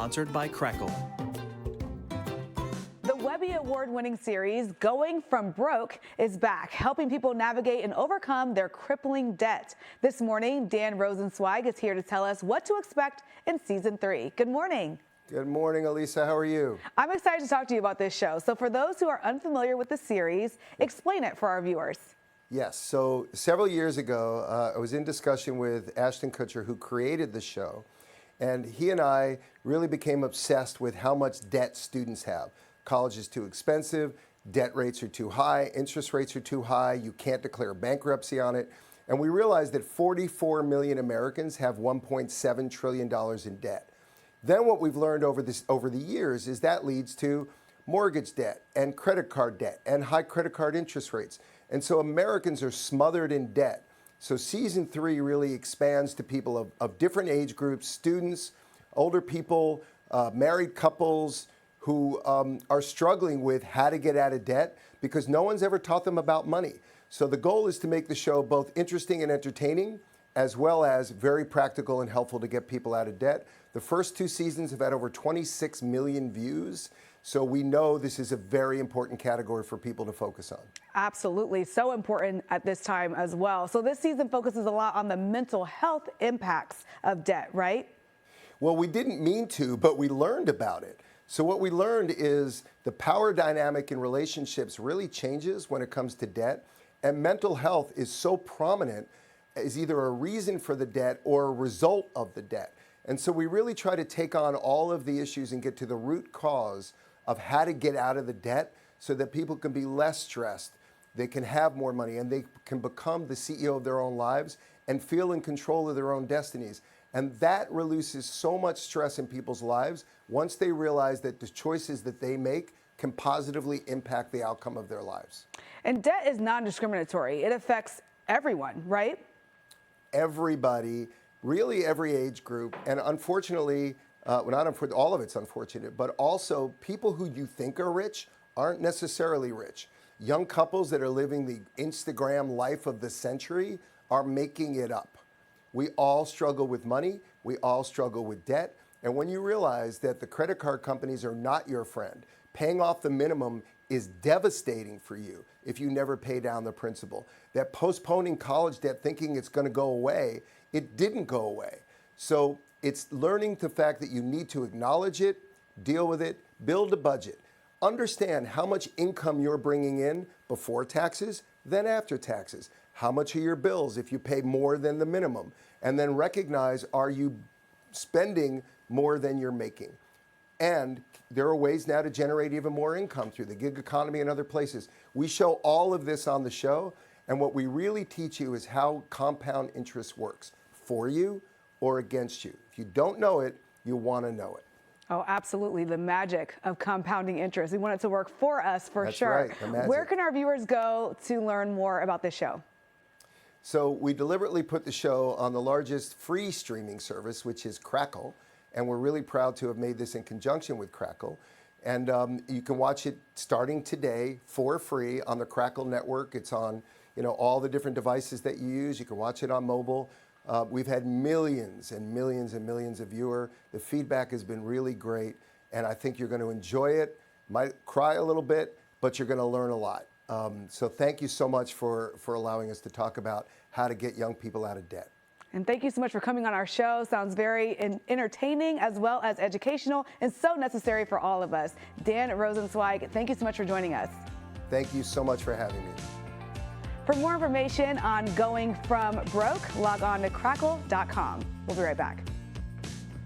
sponsored by Crackle. The Webby Award-winning series, Going From Broke, is back, helping people navigate and overcome their crippling debt. This morning, Dan Rosensweig is here to tell us what to expect in Season 3. Good morning. Good morning, Elisa. How are you? I'm excited to talk to you about this show. So for those who are unfamiliar with the series, explain it for our viewers. Yes. So several years ago, I was in discussion with Ashton Kutcher, who created the show, and he and I really became obsessed with how much debt students have. College is too expensive, debt rates are too high, interest rates are too high, you can't declare bankruptcy on it. And we realized that 44 million Americans have $1.7 trillion in debt. Then what we've learned over the years is that leads to mortgage debt and credit card debt and high credit card interest rates. And so Americans are smothered in debt. So Season 3 really expands to people of different age groups, students, older people, married couples who are struggling with how to get out of debt because no one's ever taught them about money. So the goal is to make the show both interesting and entertaining, as well as very practical and helpful to get people out of debt. The first 2 seasons have had over 26 million views. So we know this is a very important category for people to focus on. Absolutely. So important at this time as well. So this season focuses a lot on the mental health impacts of debt, right? Well, we didn't mean to, but we learned about it. So what we learned is the power dynamic in relationships really changes when it comes to debt. And mental health is so prominent as either a reason for the debt or a result of the debt. And so we really try to take on all of the issues and get to the root cause of how to get out of the debt so that people can be less stressed, they can have more money, and they can become the CEO of their own lives and feel in control of their own destinies. And that releases so much stress in people's lives once they realize that the choices that they make can positively impact the outcome of their lives. And debt is non-discriminatory. It affects everyone, right? Everybody, really every age group, and unfortunately, all of it's unfortunate, but also people who you think are rich aren't necessarily rich. Young couples that are living the Instagram life of the century are making it up. We all struggle with money, we all struggle with debt, and when you realize that the credit card companies are not your friend, paying off the minimum is devastating for you if you never pay down the principal. That postponing college debt thinking it's going to go away, it didn't go away. So it's learning the fact that you need to acknowledge it, deal with it, build a budget. Understand how much income you're bringing in before taxes, then after taxes. How much are your bills if you pay more than the minimum? And then recognize, are you spending more than you're making? And there are ways now to generate even more income through the gig economy and other places. We show all of this on the show, and what we really teach you is how compound interest works for you or against you. If you don't know it, you want to know it. Oh, absolutely. The magic of compounding interest. We want it to work for us, for sure. That's right, the magic. Where can our viewers go to learn more about this show? So we deliberately put the show on the largest free streaming service, which is Crackle. And we're really proud to have made this in conjunction with Crackle. And you can watch it starting today for free on the Crackle network. It's on all the different devices that you use. You can watch it on mobile. We've had millions and millions and millions of viewers. The feedback has been really great, and I think you're going to enjoy it. Might cry a little bit, but you're going to learn a lot. So thank you so much for allowing us to talk about how to get young people out of debt. And thank you so much for coming on our show. Sounds very entertaining as well as educational and so necessary for all of us. Dan Rosensweig, thank you so much for joining us. Thank you so much for having me. For more information on Going From Broke, log on to crackle.com. We'll be right back.